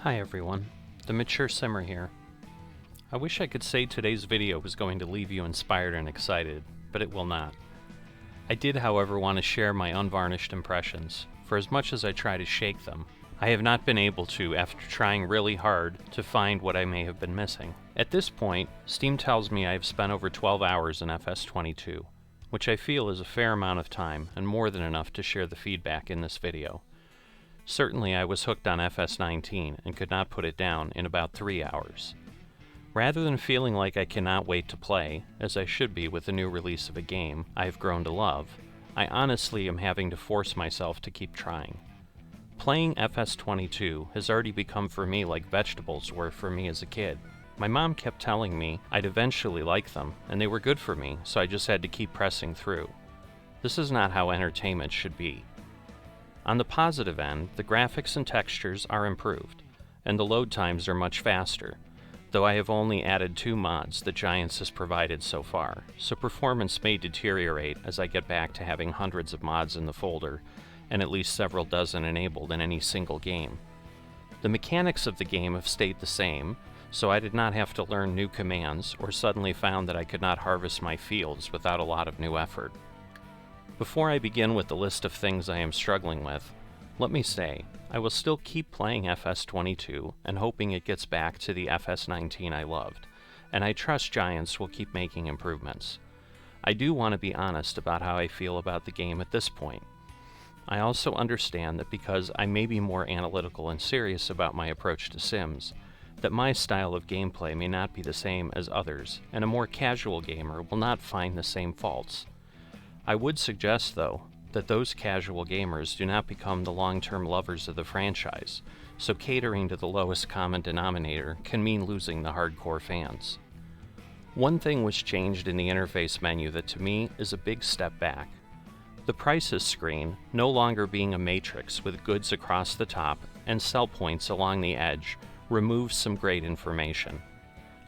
Hi everyone, the Mature Simmer here. I wish I could say today's video was going to leave you inspired and excited, but it will not. I did, however, want to share my unvarnished impressions, for as much as I try to shake them, I have not been able to after trying really hard to find what I may have been missing. At this point, Steam tells me I have spent over 12 hours in FS22, which I feel is a fair amount of time and more than enough to share the feedback in this video. Certainly I was hooked on FS19 and could not put it down in about 3 hours. Rather than feeling like I cannot wait to play, as I should be with the new release of a game I have grown to love, I honestly am having to force myself to keep trying. Playing FS22 has already become for me like vegetables were for me as a kid. My mom kept telling me I'd eventually like them, and they were good for me, so I just had to keep pressing through. This is not how entertainment should be. On the positive end, the graphics and textures are improved, and the load times are much faster, though I have only added 2 mods that Giants has provided so far, so performance may deteriorate as I get back to having hundreds of mods in the folder, and at least several dozen enabled in any single game. The mechanics of the game have stayed the same, so I did not have to learn new commands or suddenly found that I could not harvest my fields without a lot of new effort. Before I begin with the list of things I am struggling with, let me say, I will still keep playing FS22 and hoping it gets back to the FS19 I loved, and I trust Giants will keep making improvements. I do want to be honest about how I feel about the game at this point. I also understand that because I may be more analytical and serious about my approach to Sims, that my style of gameplay may not be the same as others, and a more casual gamer will not find the same faults. I would suggest, though, that those casual gamers do not become the long-term lovers of the franchise, so catering to the lowest common denominator can mean losing the hardcore fans. One thing was changed in the interface menu that to me is a big step back. The prices screen, no longer being a matrix with goods across the top and sell points along the edge, removes some great information.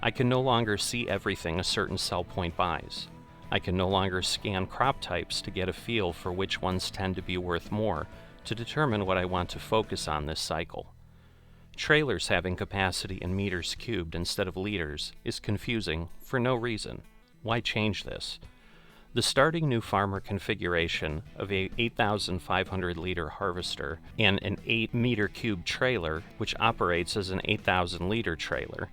I can no longer see everything a certain sell point buys. I can no longer scan crop types to get a feel for which ones tend to be worth more to determine what I want to focus on this cycle. Trailers having capacity in meters cubed instead of liters is confusing for no reason. Why change this? The starting new farmer configuration of a 8,500 liter harvester and an 8 meter cube trailer, which operates as an 8,000 liter trailer.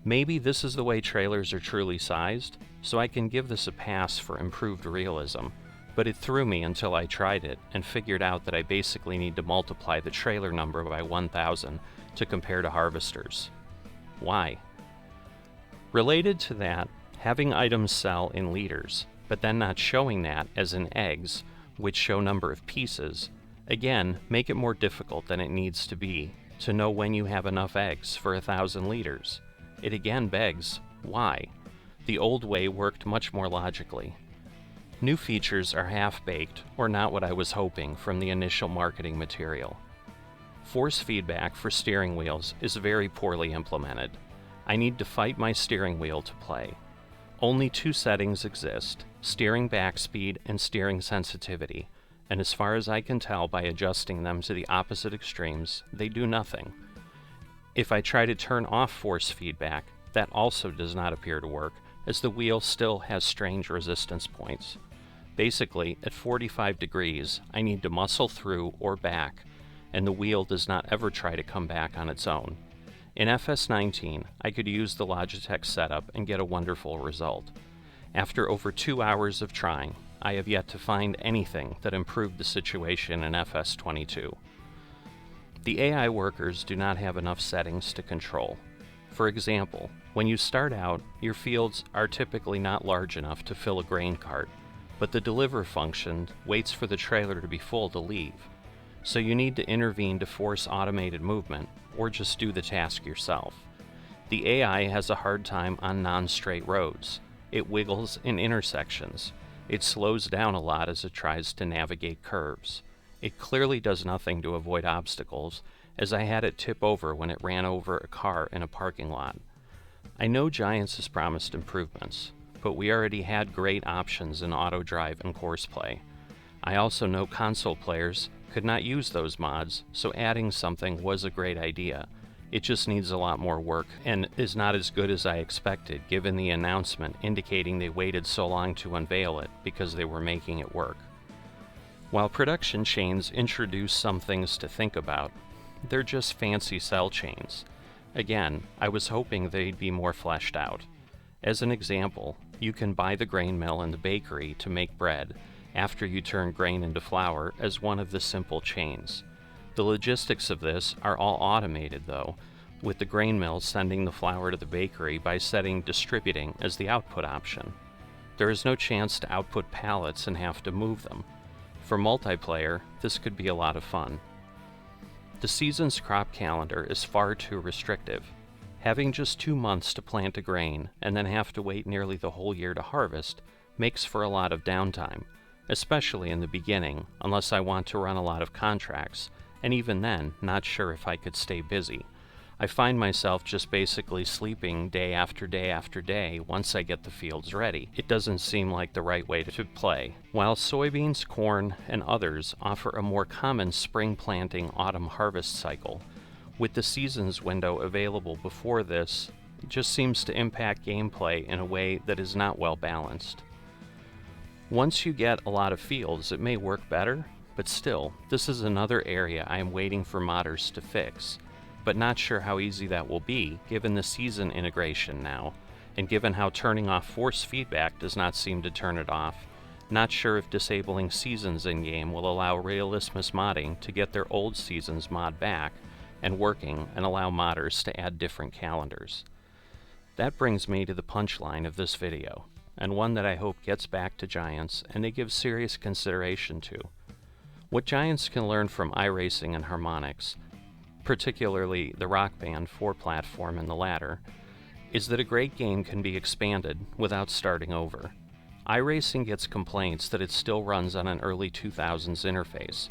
Maybe this is the way trailers are truly sized, so I can give this a pass for improved realism, but it threw me until I tried it and figured out that I basically need to multiply the trailer number by 1,000 to compare to harvesters. Why? Related to that, having items sell in liters, but then not showing that as in eggs, which show number of pieces, again, make it more difficult than it needs to be to know when you have enough eggs for 1,000 liters. It again begs, why? The old way worked much more logically. New features are half-baked or not what I was hoping from the initial marketing material. Force feedback for steering wheels is very poorly implemented. I need to fight my steering wheel to play. Only 2 settings exist, steering back speed and steering sensitivity, and as far as I can tell by adjusting them to the opposite extremes, they do nothing. If I try to turn off force feedback, that also does not appear to work, as the wheel still has strange resistance points. Basically, at 45 degrees, I need to muscle through or back, and the wheel does not ever try to come back on its own. In FS19, I could use the Logitech setup and get a wonderful result. After over 2 hours of trying, I have yet to find anything that improved the situation in FS22. The AI workers do not have enough settings to control. For example, when you start out, your fields are typically not large enough to fill a grain cart, but the deliver function waits for the trailer to be full to leave. So you need to intervene to force automated movement, or just do the task yourself. The AI has a hard time on non-straight roads. It wiggles in intersections. It slows down a lot as it tries to navigate curves. It clearly does nothing to avoid obstacles, as I had it tip over when it ran over a car in a parking lot. I know Giants has promised improvements, but we already had great options in auto drive and course play. I also know console players could not use those mods, so adding something was a great idea, It just needs a lot more work and is not as good as I expected, given the announcement indicating they waited so long to unveil it because they were making it work. While production chains introduce some things to think about, they're just fancy cell chains. Again, I was hoping they'd be more fleshed out. As an example, you can buy the grain mill and the bakery to make bread after you turn grain into flour as one of the simple chains. The logistics of this are all automated though, with the grain mill sending the flour to the bakery by setting distributing as the output option. There is no chance to output pallets and have to move them. For multiplayer, this could be a lot of fun. The season's crop calendar is far too restrictive. Having just 2 months to plant a grain and then have to wait nearly the whole year to harvest makes for a lot of downtime, especially in the beginning, unless I want to run a lot of contracts, and even then, not sure if I could stay busy. I find myself just basically sleeping day after day after day once I get the fields ready. It doesn't seem like the right way to play. While soybeans, corn, and others offer a more common spring planting autumn harvest cycle, with the seasons window available before this, it just seems to impact gameplay in a way that is not well balanced. Once you get a lot of fields, it may work better, but still, this is another area I am waiting for modders to fix, but not sure how easy that will be given the season integration now, and given how turning off force feedback does not seem to turn it off. Not sure if disabling seasons in-game will allow Realismus modding to get their old seasons mod back and working and allow modders to add different calendars. That brings me to the punchline of this video, and one that I hope gets back to Giants and they give serious consideration to. What Giants can learn from iRacing and Harmonix, particularly the Rock Band 4 platform and the latter, is that a great game can be expanded without starting over. iRacing gets complaints that it still runs on an early 2000s interface,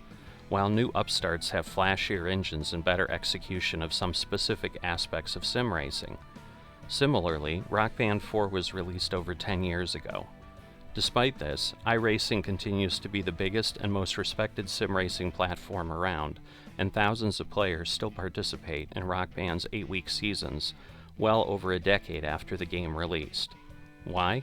while new upstarts have flashier engines and better execution of some specific aspects of sim racing. Similarly, Rock Band 4 was released over 10 years ago. Despite this, iRacing continues to be the biggest and most respected sim racing platform around, and thousands of players still participate in Rock Band's 8-week seasons, well over a decade after the game released. Why?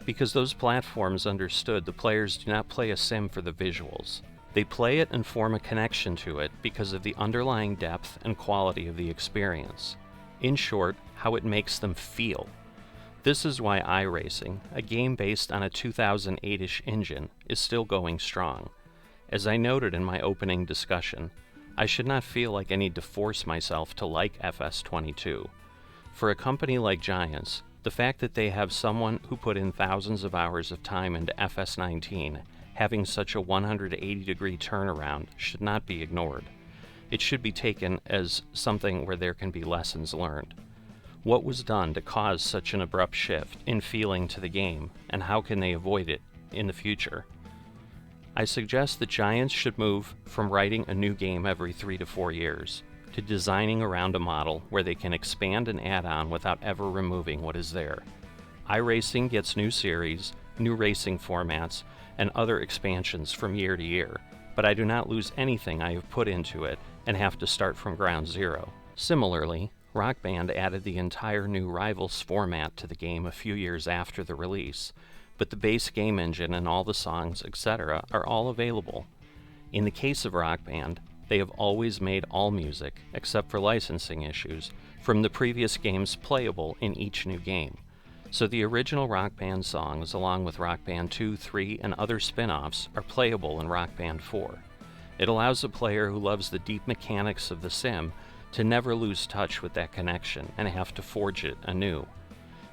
Because those platforms understood the players do not play a sim for the visuals. They play it and form a connection to it because of the underlying depth and quality of the experience. In short, how it makes them feel. This is why iRacing, a game based on a 2008-ish engine, is still going strong. As I noted in my opening discussion, I should not feel like I need to force myself to like FS22. For a company like Giants, the fact that they have someone who put in thousands of hours of time into FS19 having such a 180-degree turnaround should not be ignored. It should be taken as something where there can be lessons learned. What was done to cause such an abrupt shift in feeling to the game, and how can they avoid it in the future? I suggest that Giants should move from writing a new game every 3 to 4 years to designing around a model where they can expand and add on without ever removing what is there. iRacing gets new series, new racing formats, and other expansions from year to year, but I do not lose anything I have put into it and have to start from ground zero. Similarly, Rock Band added the entire new Rivals format to the game a few years after the release, but the base game engine and all the songs, etc. are all available. In the case of Rock Band, they have always made all music, except for licensing issues, from the previous games playable in each new game. So the original Rock Band songs, along with Rock Band 2, 3, and other spin-offs, are playable in Rock Band 4. It allows a player who loves the deep mechanics of the sim to never lose touch with that connection and have to forge it anew.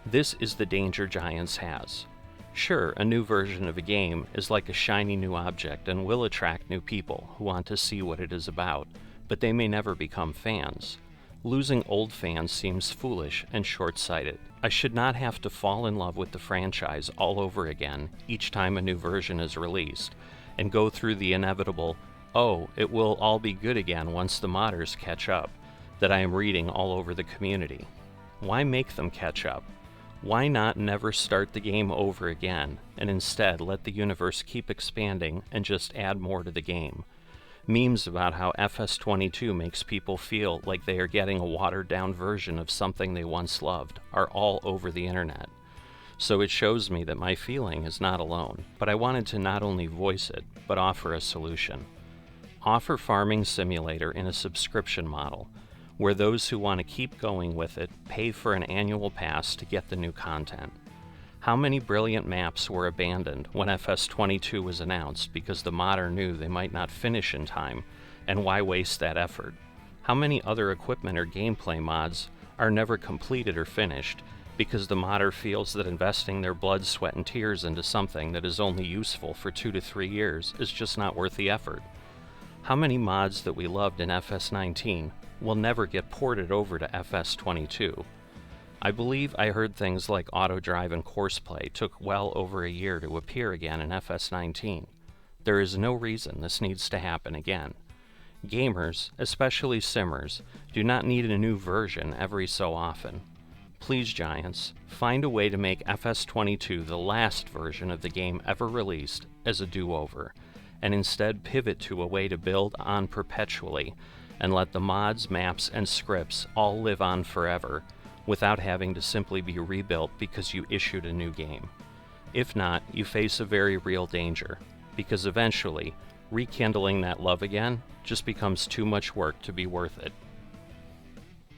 This is the danger Giants has. Sure, a new version of a game is like a shiny new object and will attract new people who want to see what it is about, but they may never become fans. Losing old fans seems foolish and short-sighted. I should not have to fall in love with the franchise all over again each time a new version is released, and go through the inevitable, "Oh, it will all be good again once the modders catch up," that I am reading all over the community. Why make them catch up? Why not never start the game over again, and instead let the universe keep expanding and just add more to the game? Memes about how FS22 makes people feel like they are getting a watered-down version of something they once loved are all over the internet. So it shows me that my feeling is not alone, but I wanted to not only voice it, but offer a solution. Offer Farming Simulator in a subscription model, where those who want to keep going with it pay for an annual pass to get the new content. How many brilliant maps were abandoned when FS22 was announced because the modder knew they might not finish in time, and why waste that effort? How many other equipment or gameplay mods are never completed or finished because the modder feels that investing their blood, sweat, and tears into something that is only useful for 2 to 3 years is just not worth the effort? How many mods that we loved in FS19 will never get ported over to FS22? I believe I heard things like auto drive and courseplay took well over a year to appear again in FS19. There is no reason this needs to happen again. Gamers, especially simmers, do not need a new version every so often. Please, Giants, find a way to make FS22 the last version of the game ever released as a do-over, and instead pivot to a way to build on perpetually and let the mods, maps, and scripts all live on forever without having to simply be rebuilt because you issued a new game. If not, you face a very real danger, because eventually, rekindling that love again just becomes too much work to be worth it.